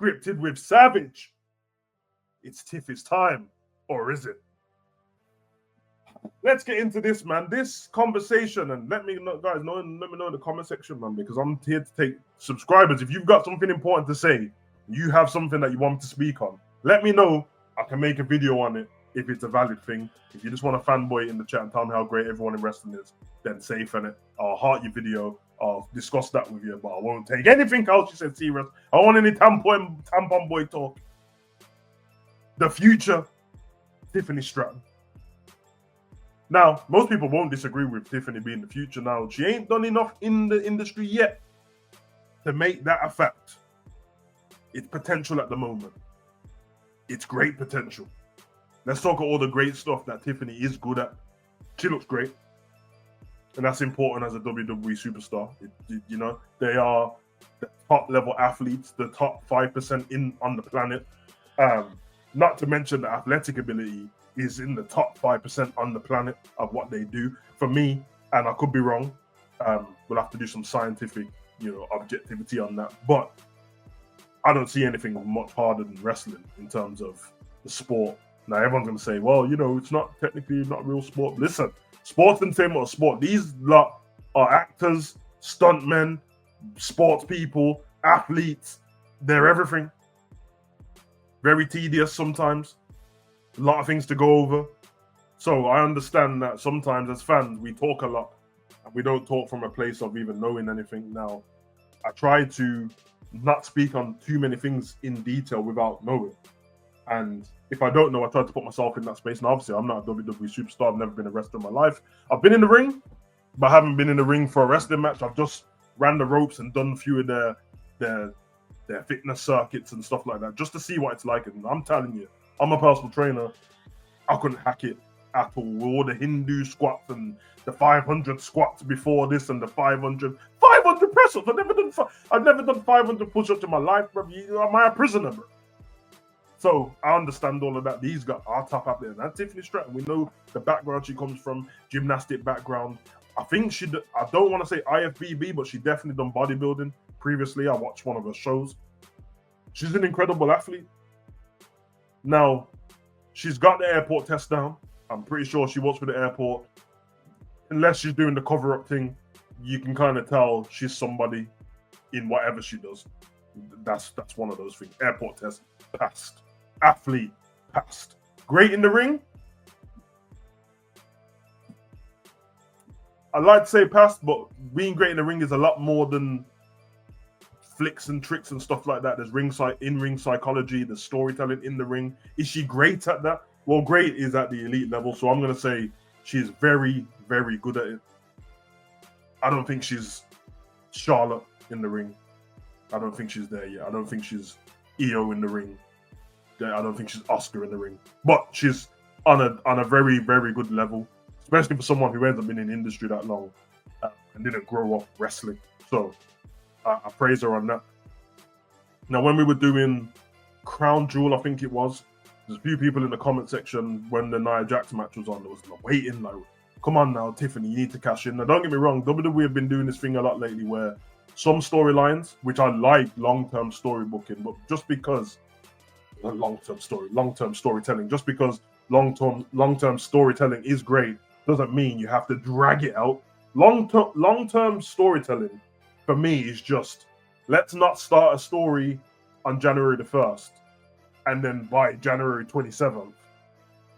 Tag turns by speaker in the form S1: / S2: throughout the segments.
S1: scripted with Savage. It's Tiffy's time, or is it? Let's get into this, man. This conversation, and let me know, guys. Let me know in the comment section, man, because I'm here to take subscribers. If you've got something important to say, you have something that you want me to speak on, let me know. I can make a video on it if it's a valid thing. If you just want to fanboy in the chat and tell me how great everyone in wrestling is, then safe in it. I'll heart your video. I'll discuss that with you, but I won't take anything else you said serious. I don't want any tampon boy talk. The future, Tiffany Stratton. Now, most people won't disagree with Tiffany being the future. Now, she ain't done enough in the industry yet to make that a fact. It's potential at the moment. It's great potential. Let's talk about all the great stuff that Tiffany is good at. She looks great. And that's important as a WWE superstar. You know, they are the top level athletes, the top 5% on the planet. Not to mention the athletic ability is in the top 5% on the planet of what they do. For me, and I could be wrong, we'll have to do some scientific, objectivity on that. But I don't see anything much harder than wrestling in terms of the sport. Now, everyone's going to say, well, it's not technically not real sport. Listen, sports and same as sport. These lot are actors, stuntmen, sports people, athletes. They're everything. Very tedious sometimes. A lot of things to go over. So I understand that sometimes as fans, we talk a lot. And we don't talk from a place of even knowing anything. Now, I try to not speak on too many things in detail without knowing. And if I don't know, I try to put myself in that space. And obviously, I'm not a WWE superstar. I've never been a wrestler in my life. I've been in the ring, but I haven't been in the ring for a wrestling match. I've just ran the ropes and done a few of their fitness circuits and stuff like that, just to see what it's like. And I'm telling you, I'm a personal trainer. I couldn't hack it at all. All the Hindu squats and the 500 squats before this and the 500 press-ups. I've never done 500 push-ups in my life, bro. Am I a prisoner, bro? So I understand all of that. These guys are top athletes. And Tiffany Stratton, we know the background she comes from, gymnastic background. I think I don't want to say IFBB, but she definitely done bodybuilding previously. I watched one of her shows. She's an incredible athlete. Now, she's got the airport test down. I'm pretty sure she works for the airport. Unless she's doing the cover-up thing, you can kind of tell she's somebody in whatever she does. That's one of those things. Airport test, passed. Athlete, passed. Great in the ring? I'd like to say passed, but being great in the ring is a lot more than flicks and tricks and stuff like that. There's in-ring psychology, there's storytelling in the ring. Is she great at that? Well, great is at the elite level, so I'm going to say she's very, very good at it. I don't think she's Charlotte in the ring. I don't think she's there yet. I don't think she's Io in the ring. I don't think she's Oscar in the ring. But she's on a very, very good level, especially for someone who hasn't been in the industry that long and didn't grow up wrestling. So I praise her on that. Now, when we were doing Crown Jewel, I think it was, there's a few people in the comment section when the Nia Jax match was on. There was waiting, like, come on now, Tiffany, you need to cash in. Now, don't get me wrong, WWE have been doing this thing a lot lately where some storylines, which I like long-term story booking, but just because long-term storytelling, just because long-term storytelling is great, doesn't mean you have to drag it out. Long-term storytelling, for me, is just, let's not start a story on January the 1st, and then by January 27th,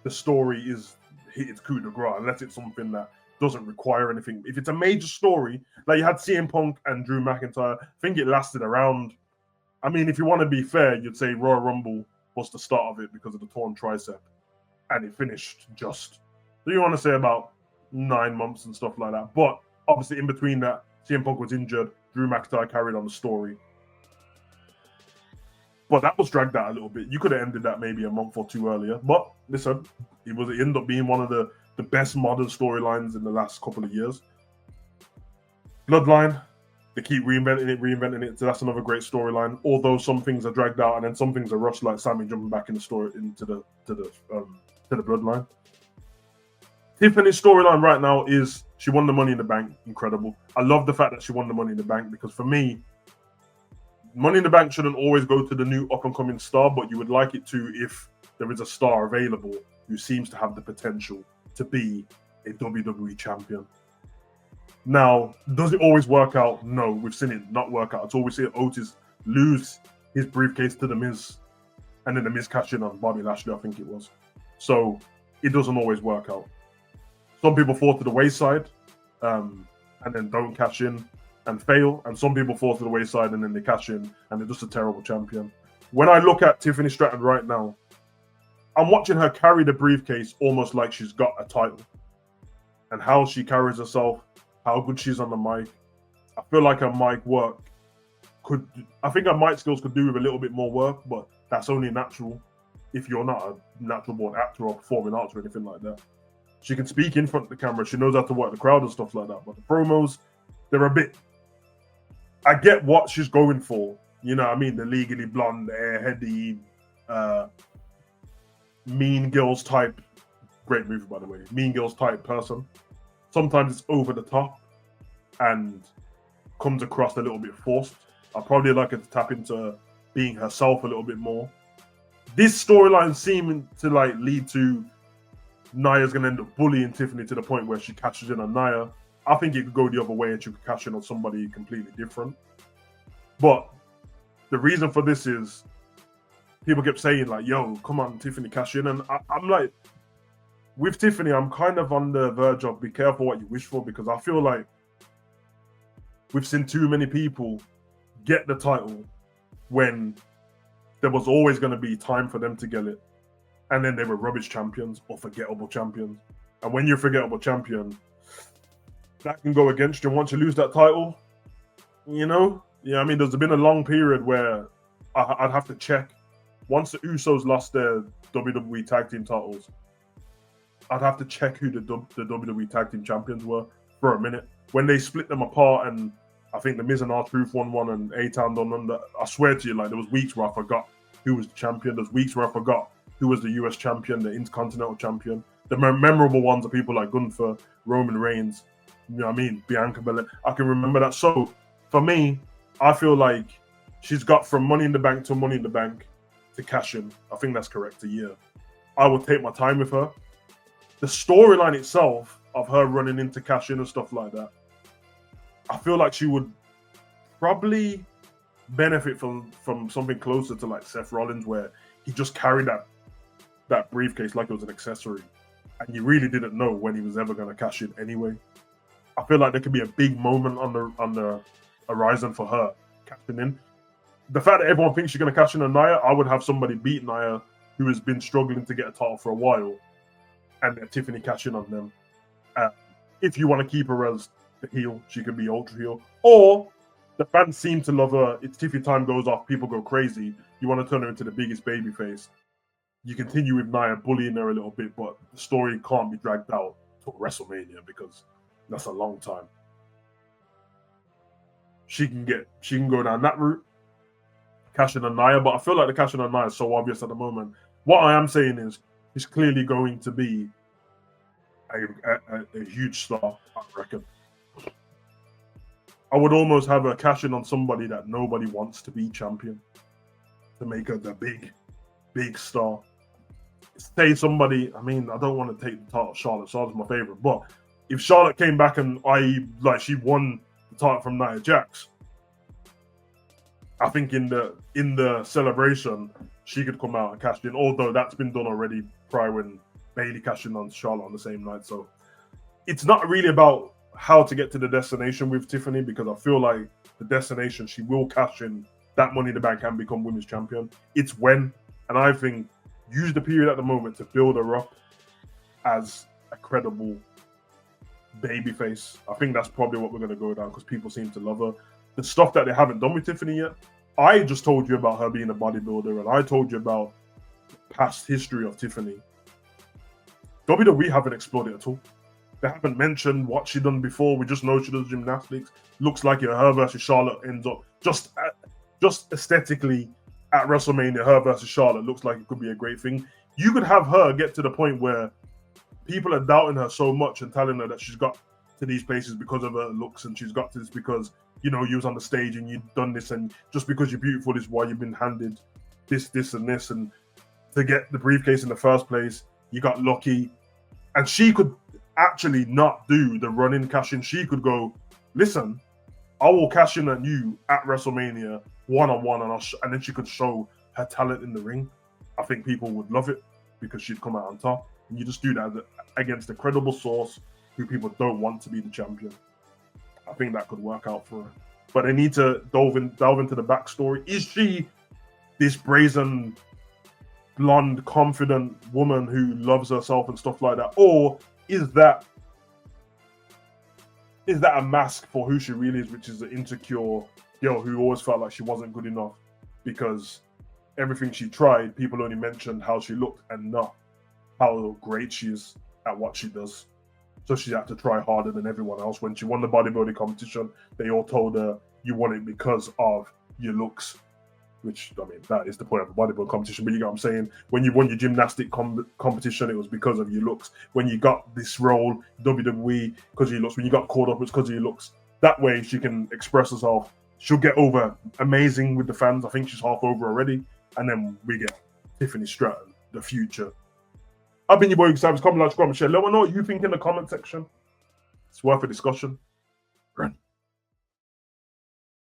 S1: the story is hit its coup de grace, unless it's something that doesn't require anything. If it's a major story, like you had CM Punk and Drew McIntyre, I think it lasted around, I mean, if you want to be fair, you'd say Royal Rumble was the start of it because of the torn tricep, and it finished just, so you want to say about 9 months and stuff like that. But obviously in between that, CM Punk was injured, Drew McIntyre carried on the story. But that was dragged out a little bit. You could have ended that maybe a month or two earlier. But listen, it ended up being one of the best modern storylines in the last couple of years. Bloodline, they keep reinventing it. So that's another great storyline. Although some things are dragged out and then some things are rushed, like Sammy jumping back in the story into the Bloodline. Tiffany's storyline right now is she won the Money in the Bank. Incredible. I love the fact that she won the Money in the Bank because for me, Money in the Bank shouldn't always go to the new up-and-coming star, but you would like it to if there is a star available who seems to have the potential to be a WWE champion. Now, does it always work out? No, we've seen it not work out. It's always seen Otis lose his briefcase to The Miz, and then The Miz cash in on Bobby Lashley, I think it was. So it doesn't always work out. Some people fall to the wayside and then don't cash in and fail, and some people fall to the wayside and then they cash in and they're just a terrible champion. When I look at Tiffany Stratton right now, I'm watching her carry the briefcase almost like she's got a title, and how she carries herself, how good she's on the mic. I feel like her mic work I think her mic skills could do with a little bit more work, but that's only natural if you're not a natural born actor or performing arts or anything like that. She can speak in front of the camera. She knows how to work the crowd and stuff like that. But the promos, they're a bit... I get what she's going for. You know what I mean? The legally blonde, airheady, Mean Girls type... Great movie, by the way. Mean Girls type person. Sometimes it's over the top and comes across a little bit forced. I'd probably like her to tap into being herself a little bit more. This storyline seeming to like lead to Nia's going to end up bullying Tiffany to the point where she cashes in on Nia. I think it could go the other way and she could cash in on somebody completely different. But the reason for this is people kept saying like, yo, come on, Tiffany, cash in. And I'm like, with Tiffany, I'm kind of on the verge of be careful what you wish for, because I feel like we've seen too many people get the title when there was always going to be time for them to get it. And then they were rubbish champions or forgettable champions. And when you're a forgettable champion, that can go against you. Once you lose that title, you know? Yeah, I mean, there's been a long period where I'd have to check. Once the Usos lost their WWE Tag Team titles, I'd have to check who the WWE Tag Team champions were for a minute. When they split them apart, and I think the Miz and R-Truth won one and A-Town done none, I swear to you, like, there was weeks where I forgot who was the champion. There's weeks where I forgot who was the US champion, the Intercontinental champion. The memorable ones are people like Gunther, Roman Reigns, you know what I mean, Bianca Belair. I can remember that. So for me, I feel like she's got from Money in the Bank to Money in the Bank to cash in. I think that's correct, a year. I would take my time with her. The storyline itself of her running into cash in and stuff like that, I feel like she would probably benefit from something closer to like Seth Rollins, where he just carried that briefcase like it was an accessory, and you really didn't know when he was ever going to cash in anyway. I feel like there could be a big moment on the horizon for her cashing in. The fact that everyone thinks she's going to cash in on Nia, I would have somebody beat Nia who has been struggling to get a title for a while, and let Tiffany cash in on them. If you want to keep her as the heel, she could be ultra heel. Or the fans seem to love her. It's Tiffany time goes off, people go crazy. You want to turn her into the biggest babyface. You continue with Nia bullying her a little bit, but the story can't be dragged out to WrestleMania because that's a long time. She can go down that route, cash in on Nia, but I feel like the cash in on Nia is so obvious at the moment. What I am saying is he's clearly going to be a huge star, I reckon. I would almost have her cash in on somebody that nobody wants to be champion to make her the big star. Say somebody, I mean, I don't want to take the title. Charlotte's my favorite, but if Charlotte came back and she won the title from Nia Jax, I think in the celebration she could come out and cash in. Although that's been done already prior when Bayley cashed in on Charlotte on the same night. So it's not really about how to get to the destination with Tiffany, because I feel like the destination, she will cash in that Money in the Bank and become women's champion. It's when, and I think use the period at the moment to build her up as a credible babyface. I think that's probably what we're going to go down, because people seem to love her. The stuff that they haven't done with Tiffany yet, I just told you about her being a bodybuilder, and I told you about the past history of Tiffany. WWE haven't explored it at all. They haven't mentioned what she done before. We just know she does gymnastics. Looks like her versus Charlotte ends up just aesthetically at WrestleMania. Her versus Charlotte looks like it could be a great thing. You could have her get to the point where people are doubting her so much and telling her that she's got to these places because of her looks, and she's got to this because, you know, you was on the stage and you've done this, and just because you're beautiful is why you've been handed this, and this, and to get the briefcase in the first place, you got lucky. And she could actually not do the run-in cash-in. She could go, listen, I will cash in on you at WrestleMania one-on-one, and then she could show her talent in the ring. I think people would love it because she'd come out on top. And you just do that against a credible source who people don't want to be the champion. I think that could work out for her. But they need to delve into the backstory. Is she this brazen, blonde, confident woman who loves herself and stuff like that? Or is that a mask for who she really is, which is an insecure girl who always felt like she wasn't good enough because everything she tried, people only mentioned how she looked and not how great she is at what she does. So she had to try harder than everyone else. When she won the bodybuilding competition, they all told her, you won it because of your looks. Which, I mean, that is the point of a bodybuilding competition. But you get what I'm saying? When you won your gymnastic competition, it was because of your looks. When you got this role, WWE, because of your looks. When you got called up, it's because of your looks. That way, she can express herself. She'll get over amazing with the fans. I think she's half over already. And then we get Tiffany Stratton, the future. I've been your boy, Savage. Comment, like, comment, share. Let me know what you think in the comment section. It's worth a discussion.